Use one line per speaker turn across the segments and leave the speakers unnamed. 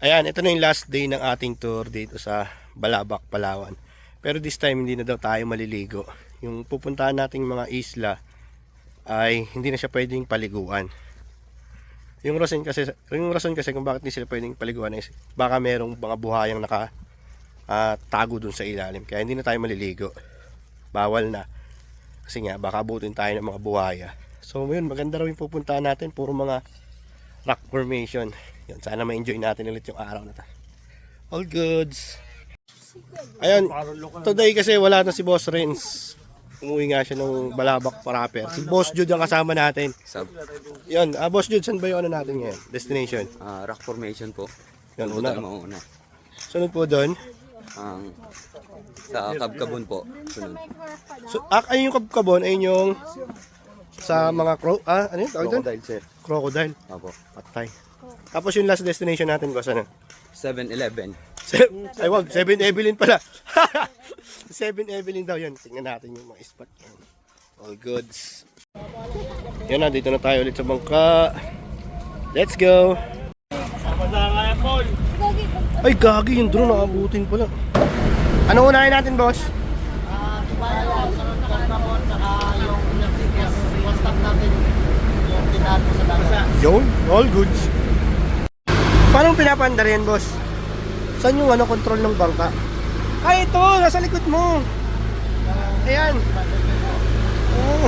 Ayan, ito na yung last day ng ating tour dito sa Balabac, Palawan. Pero this time hindi na daw tayo maliligo. Yung pupuntahan nating mga isla ay hindi na siya pwedeng paliguan. Yung rason kasi kung bakit hindi sila pwedeng paliguan is baka merong mga buhayang tago dun sa ilalim. Kaya hindi na tayo maliligo. Bawal na. Kasi nga baka abutin tayo ng mga buhaya. So yun, maganda raw yung pupuntahan natin. Puro mga rock formation. Yun, sana ma-enjoy natin ulit yung araw na to. All goods. Ayun, today kasi wala na si Boss Renz. Umuwi nga siya ng Balabac Paraper. Si Boss Jude ang kasama natin.
Sub.
Yun, Boss Jude, saan ba yung ano natin ngayon? Destination?
Rock formation po.
Yun,
Doon po
una.
tayo mauna.
Sunod po doon.
Sa Kabkabon po. Sunod.
So, ayun yung kabkabon, ayun yung sa mga ano yun? Tawag doon?
Crocodile, sir.
Crocodile.
Opo.
Patay. Tapos yung last destination natin, boss, ano?
7-Eleven.
Ay wag, 7 Evelyn pala. 7 Evelyn daw yun. Tingnan natin yung mga spot. All goods. Yan na, dito na tayo ulit sa bangka. Let's go. Ay, gagi yung drone, nakabutin pala. Ano unahin natin, boss? Yun, all goods. Paano pinapandar yan, boss? Saan yung control ng bangka? Ay, ito! Nasa likod mo! Ayan! Oh.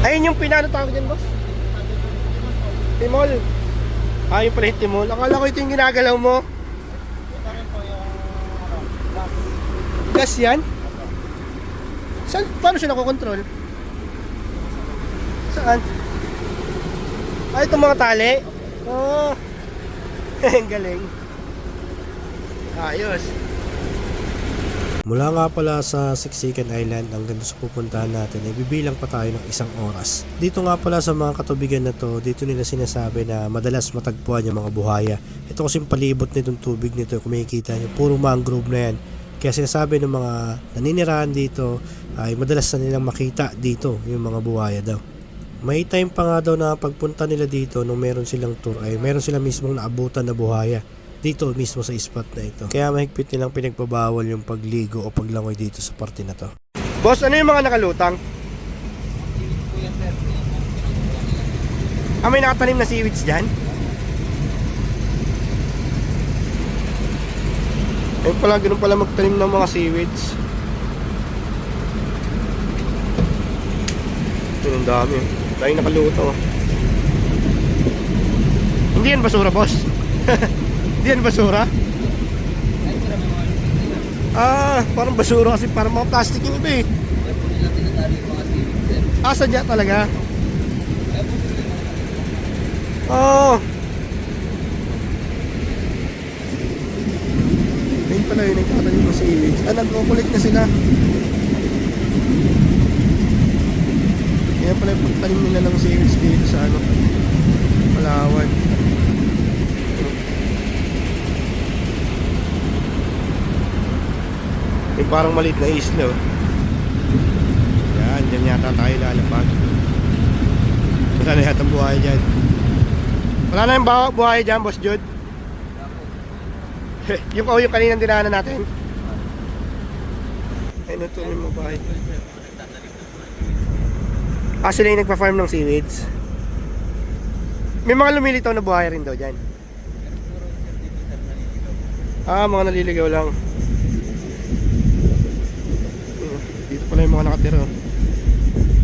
Ayun yung pinano tawag dyan, boss? Timol! Ayun pala yung timol. Akala ko ito yung ginagalaw mo. Gas yan? Saan? Paano siya nakokontrol? Saan? Ay, itong mga tali? Oh! Ang galing. Ayos.
Mula nga pala sa Siksikan Island hanggang sa pupuntahan natin ay bibilang pa tayo ng 1 oras. Dito nga pala sa mga katubigan na to, dito nila sinasabi na madalas matagpuan yung mga buhaya. Ito kasing palibot nitong tubig nito, kung makikita nyo, puro mangrove na yan. Kaya sinasabi ng mga naninirahan dito ay madalas na nilang makita dito yung mga buhaya daw. May time pa nga daw na pagpunta nila dito nung meron silang tour ay meron sila mismong naabutan na buhaya dito mismo sa spot na ito. Kaya mahigpit nilang pinagpabawal yung pagligo o paglangoy dito sa parte na to.
Boss, ano yung mga nakalutang? May nakatanim na seaweeds dyan? Ayun pala, ganun pala magtanim ng mga seaweeds. Ito ang dami. Dahil nakalutang. Hindi yan basura, boss. Hindi yan basura? Parang basura kasi parang mga plastic yung iba eh. Sadya talaga. Ayun pala yun, nagtatanim ng seaweeds. Nagkukulit na sila. Kaya pala yung pagtanim nila ng seaweeds dito sa Palawan. Yung parang maliit na isla. Yan, dyan yata tayo lalapag. Wala na yata ang buhay dyan. Wala na yung buhay dyan, Boss Jude. yung kaninang dinaanan natin. Ay, ito yung buhay. Sila yung nagpa-farm ng seaweeds. May mga lumilitaw na buhay rin daw dyan. Mga naliligaw lang. Dito pala yung mga nakatira.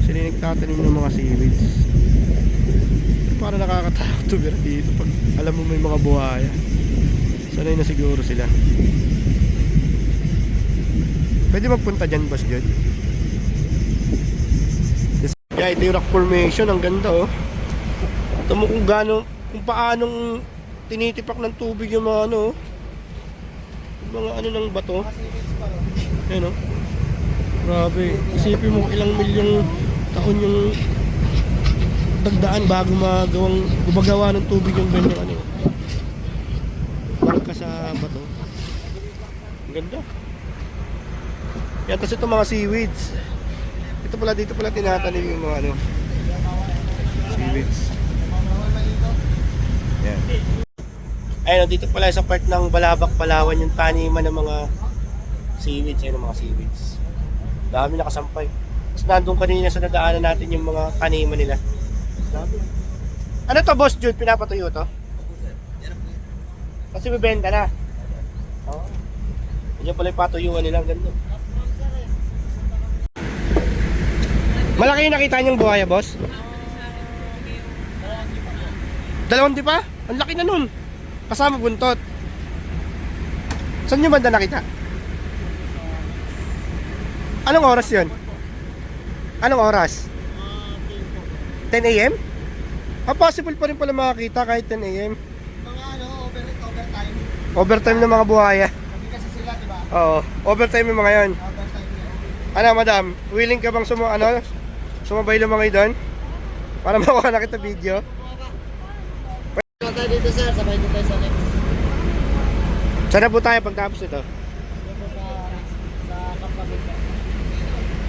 Sila yung nagtatanim ng mga seaweeds. Parang nakakatakot tumira dito pag alam mo may mga buhaya. Sanay na siguro sila. Pwede magpunta dyan, Boss Jude. Yeah, ito yung rock formation. Ang ganda oh. Ito mo kung paanong tinitipak ng tubig yung mga yung mga ng bato. Ayan oh. Grabe. Isipin mo ilang milyong taon yung dagdaan bago gumagawa ng tubig yung ganyang bangka sa bato. Ang ganda. Yan, tapos ito mga seaweeds. Dito pala tinatanim yung mga seaweeds. Yan. Ayun, dito pala sa part ng Balabac, Palawan, yung taniman ng mga seaweeds. Ayun, mga seaweeds. Dami nakasampay. Tapos nandun kanina sa nadaanan natin yung mga taniman nila. Dami. Ano to, Boss Jude? Pinapatuyo to? Kasi bibenta na. Oo. Yan pala yung patuyuan nila. Ganda. Malaki yung nakita niyong buhaya, boss? 2 di pa? Ang laki na nun. Kasama buntot. Saan nyo banda nakita? Anong oras yun? Anong oras? 10 a.m.? Possible pa rin pala makakita kahit 10 a.m.
Mga overtime.
Overtime ng mga buhaya.
Hindi kasi sila, di ba?
Oo, overtime yung mga yan.
Overtime yun.
Ano, madam? Willing ka bang sumabay lumangay doon? Para makuha na kita video?
Kaya tayo dito sir, sabay dito tayo sa next.
Saan na po tayo pagtapos ito?
Dito sa Kaprabon.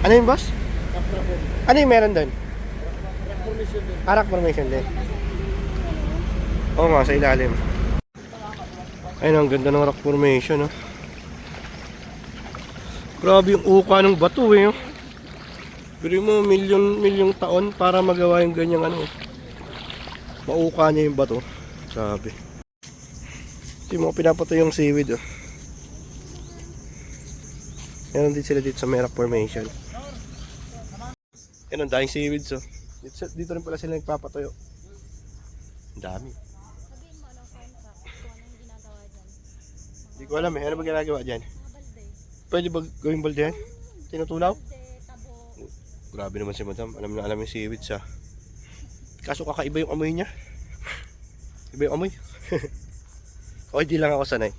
Ano yun, boss?
Kaprabon.
Ano yung meron doon?
Reformation din.
Rock formation din. Oo nga, sa ilalim. Ayun, ang ganda ng rock formation, no? Grabe yung uka ng bato, eh. Oh. Pero mo, milyong taon para magawa yung ganyang ano. Mauka niya yung bato. Sabi. Ito yung mga pinapatay yung seaweed, oh. Meron din sila dito sa may rock formation. Yan ang daming seaweeds, oh. Dito rin pala sila nagpapatuyo. Ang dami.
Sabihin mo, anong fun fact? Kung anong ginagawa dyan?
Hindi ko alam eh. Ano ba ginagawa dyan?
Mga balde.
Pwede ba gawing balde yan? Tinutulaw?
Balde, tabo.
Grabe naman si madam. Alam na alam yung seaweeds siya. Kaso kakaiba yung amoy niya. Iba yung amoy. O di lang ako sanay.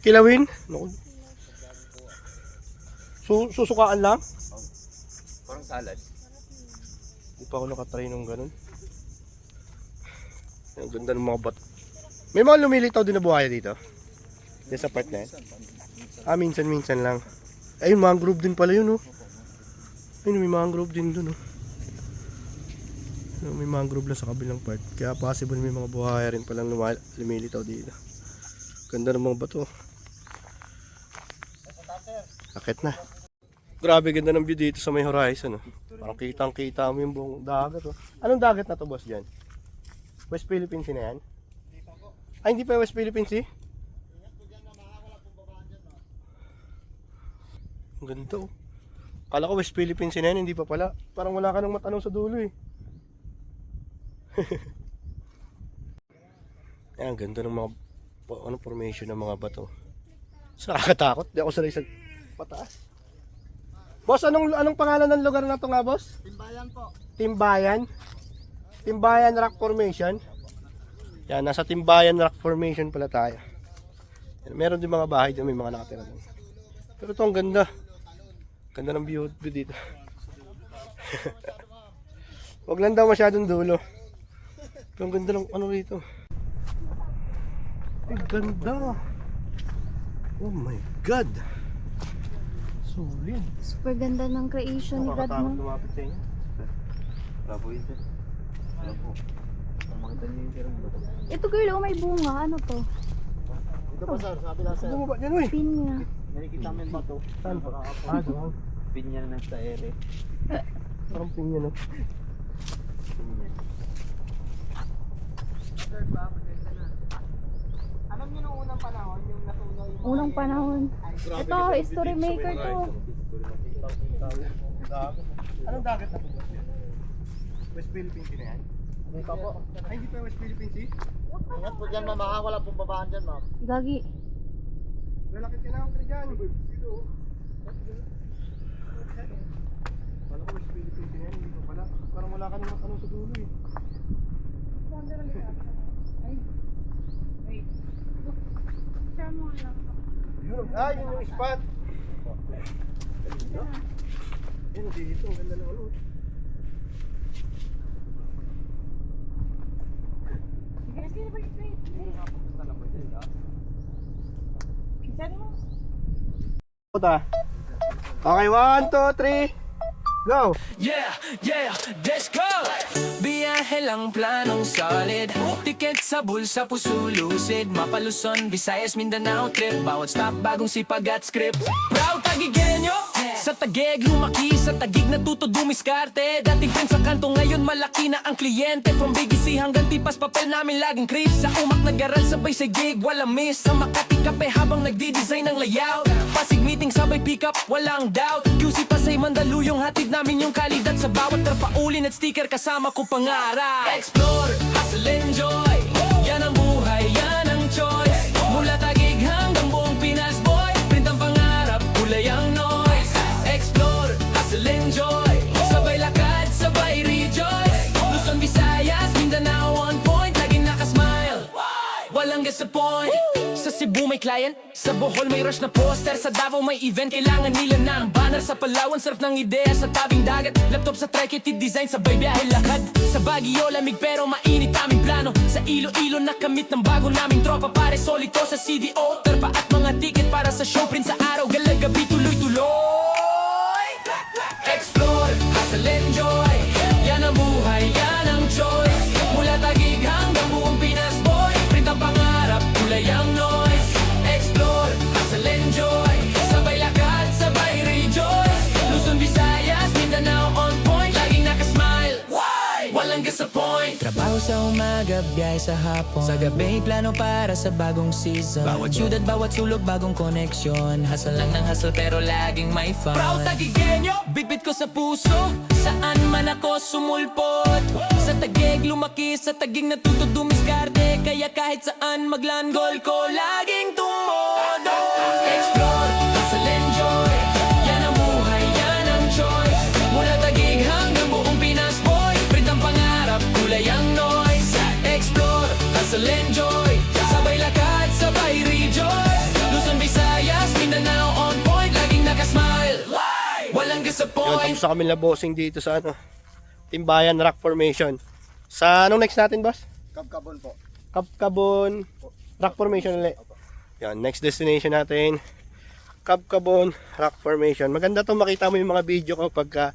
Kilawin? Naku. Susukaan lang?
Parang salad.
Hindi pa ako nakatry nung ganun. Ang ganda ng mga bato. May mga lumilitaw din na buhaya dito. Dito sa part na yan. Minsan lang. Ayun, mangrove din pala yun, oh. Ayun, may mangrove din dun, oh. May mangrove lang sa kabilang part. Kaya possible may mga buhaya rin palang lumilitaw dito. Ganda ng mga bato. Akit na. Grabe ganda ng view dito sa may horizon, oh. Parang kitang-kita mo yung buong dagat, oh. Anong dagat na to, boss, dyan? West Philippine Sea na yan? Ay, hindi pa West Philippine Sea? Ang ganda, oh. Kala ko West Philippine Sea na yan, hindi pa pala. Parang wala ka nang matanong sa dulo, eh. Ayan, ang ganda ng mga formation ng mga bato. Nakakatakot, di ako sanay sa pataas. Boss, anong pangalan ng lugar na to nga, boss?
Timbayan po.
Timbayan. Timbayan Rock Formation. Yan, nasa Timbayan Rock Formation pala tayo. Yan, meron din mga bahay dito, may mga nakatira doon. Pero ito ang ganda. Ganda ng view dito. Huwag lang daw masyadong dulo. Pero ang ganda ng ano rito. Ay, ganda. Oh my God. Solid.
Super ganda ng creation ni God mo.
Lumapit sa inyo. Bravo ito. Ano po? Makita niyo yung tirang bato.
Ito girl, oh may bunga. Ano to?
Ito pa sir, sabi lang sir.
Bumaba dyan, uy.
Pinya.
Nakikita mo yung bato.
Saan pa? Doon.
Pinya na sa ere.
Parang pinya, no?
Sir, ba? Maganda na. Alam niyo nung unang panahon, yung natunaw yung mga
Unang panahon. Ito, history maker to.
Anong dagat na po? West Philippine Sea na yan?
Hindi pa po.
Ay, hindi pa West Philippine Sea?
Ingat po dyan ma'am, baka wala pong babaan dyan ma'am.
Gagi.
Lalakit ka na ako dyan. Wala ko West Philippine Sea na yan, hindi ko pala. Parang wala ka nang matanong sa dulo, eh. Yun, yun yung spot. Yun, dito, ang ganda ng ano. Okay, 1, 2, 3, go!
Yeah, yeah, let's go. Behind dahil ang planong solid. Tiket sa bulsa, puso lucid. Mapaluson, Visayas, Mindanao trip. Bawat stop, bagong sipag at script. Proud Tagigenyo, sa Taguig lumaki, sa Taguig natuto dumiskarte. Dating friend sa kanto, ngayon malaki na ang kliyente. From BGC hanggang tipas, papel namin laging creep. Sa umak nag-aral, sabay sa gig, walang miss. Sa Makati kape habang nagdi-design ng layout. Pasig meeting, sabay pick up, walang doubt. QC Pasay Mandaluyong, hatid namin yung kalidad. Sa bawat tarpaulin at sticker, kasama ko pangarap. Explore, hustle, enjoy. Yan ang buhay, yan ang choice. Mula Taguig hanggang buong Pinas, boy. Print ang pangarap, kulay ang noise. Explore, hustle, enjoy. Sabay lakad, sabay rejoice. Luzon, Visayas, Mindanao on point. Laging nakasmile, walang disappoint. Sa Cebu may client, sa Bohol may rush na poster. Sa Davao may event, kailangan nila ng banner. Sa Palawan, surf ng ideya sa tabing dagat. Laptop sa Trekkie, design, sabay biyahe lakad. Sa Baguio, lamig pero mainit aming plano. Sa Iloilo, nakamit ng bago naming tropa. Pare solito sa CDO, terpa at mga ticket para sa show. Print sa araw, galagabi, tuloy-tuloy. Explore, hustle, enjoy. Yan ang buhay, yan ang choice. Mula Taguig hanggang buong Pinas, boy. Print ang pangarap, kulay ang noise. Explore, hustle, enjoy. Sabay lakad, sabay rejoice. Luzon, Visayas, Mindanao on point. Laging nakasmile, walang disappoint. Trabaho sa umaga, biyahe sa hapon. Sa gabi, plano para sa bagong season. Bawat syudad, bawat sulok, bagong koneksyon. Hustle lang ng hustle pero laging may fun. Proud Taguigenyo, bitbit ko sa puso. Saan man ako sumulpot. Sa Taguig lumaki, sa Taguig natuto dumiskarte. Kaya kahit saan maglanggol ko, laging tumodo. Explore, hustle, enjoy. Yan ang buhay, yan ang choice. Mula Taguig hanggang buong Pinas, boy. Print ang pangarap, kulay ang noise. Explore, hustle, enjoy. Sabay lakad, sabay rejoice. Luzon, Visayas, Mindanao on point. Laging nakasmile, walang
Yun,
disappoint.
tapos kami labosing dito sa ano, Timbayan Rock Formation. Sa anong next natin, boss?
Kabkabon po.
Kapkabon Rock Formation ulit. Yan, next destination natin, Kapkabon Rock Formation. Maganda to, makita mo yung mga video ko pagka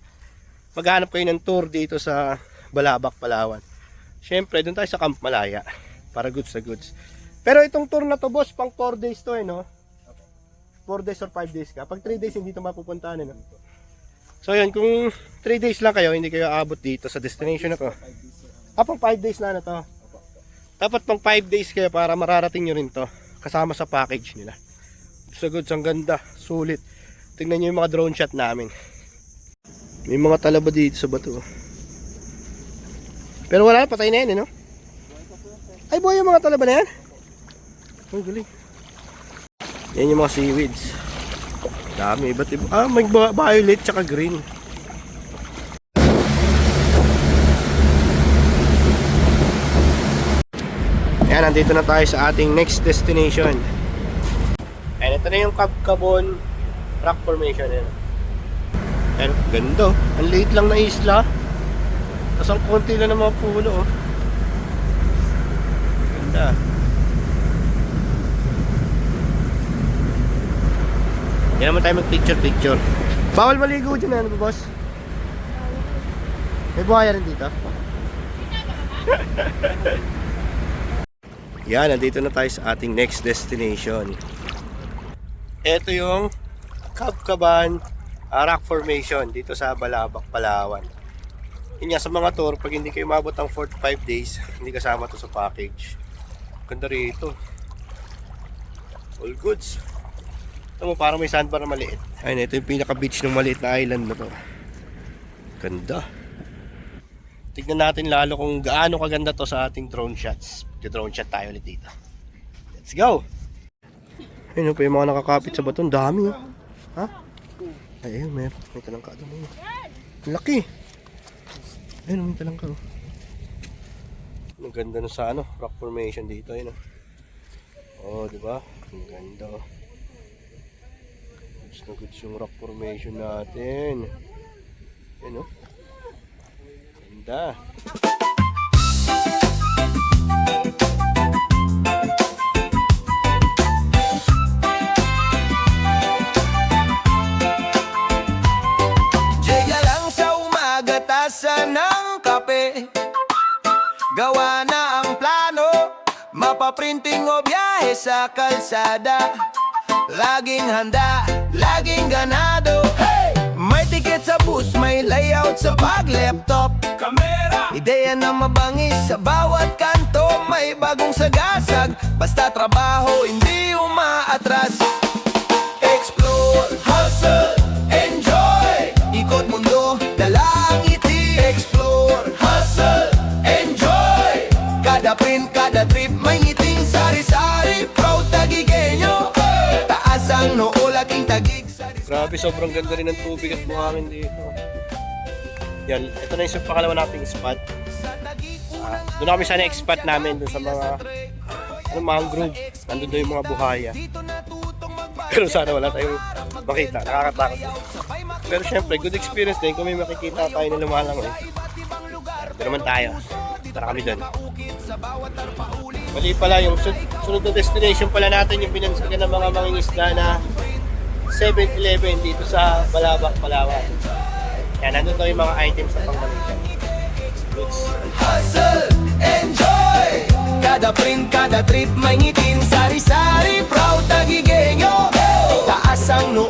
maghanap kayo ng tour dito sa Balabac, Palawan. Syempre, doon tayo sa Camp Malaya para goods sa goods. Pero itong tour na to, boss, pang 4 days to no? 4 days or 5 days ka. Pag 3 days hindi to mapupuntahan no? So yun, kung 3 days lang kayo, hindi kayo aabot dito sa destination na to. Pang 5 days na to. Dapat pang 5 days kayo para mararating nyo rin to. Kasama sa package nila. Sa goods, ang ganda, sulit. Tingnan nyo yung mga drone shot namin. May mga talaba dito sa bato. Pero wala, patay na yan no? Ay, buhay yung mga talaba na yan? Ang galing. Yan yung mga seaweeds. Dami, iba't iba. May violet tsaka green. Yan, nandito na tayo sa ating next destination. Ayan, ito na yung Kapkabon Rock Formation. Ayan. Ayan, ganda. Ang liit lang na isla. Tapos ang konti lang ng mga puno. Oh. Ganda. Yan naman tayo mag-picture. Bawal maligo dyan, ano ba, boss? May buhaya rin dito. Yan, nandito na tayo sa ating next destination. Ito yung Kapkaban Rock Formation dito sa Balabac, Palawan. Yun nga, sa mga tour, pag hindi kayo mabot ang 4 to 5 days, hindi kasama to sa package. Ganda rito. All goods. Ito mo, parang may sandbar na maliit. Ayun, ito yung pinaka beach ng maliit na island na to. Ganda. Tignan natin lalo kung gaano kaganda to sa ating drone shots. Drone shot tayo ulit dito. Let's go! Ayun pa yung mga nakakapit sa baton. Dami oh. Ha? Ayun, may talangka doon. Laki! Ayun, may talangka oh. Ang ganda na sa ano, rock formation dito. Ayun oh. Oh, diba? Ang ganda oh. Goods na goods yung rock formation natin. Ayun oh. Ganda.
Jega lang sa umaga, tasa ng kape. mapaprinting o biyahe sa kalsada. Laging handa, laging ganado. May ticket sa bus, may layout sa bag, laptop, kamera, ideya na mabangis sa bawat kanto. May bagong sagasag, basta trabaho, hindi umaatras. Explore, hustle, enjoy, ikot mundo, dala ang ngiti. Explore, hustle, enjoy, kada print, kada trip, may ngiting sari-sari. Proud Taguigueño, taas ang noo, laking tagig.
Grabe, sobrang ganda rin ng tubig at buhangin dito. Yan, ito na yung pangalawa nating spot. Doon na kami sana expat namin doon sa mga mangrove. Nandun doon yung mga buhaya. Pero sana wala tayong makita. Nakakatakot. Pero syempre, good experience din kung may makikita tayo na lumalangoy. Ito naman tayo. Tara kami doon. Mali pala, yung sunod na destination pala natin yung binansagan ng mga mangingisda na 7-Eleven dito sa Balabac, Palawan. Yan, nandun daw yung mga items sa pangmalitan.
Hustle, enjoy, kada print, kada trip, may ngitin sari-sari. Proud Taguigueño, taas ang noo,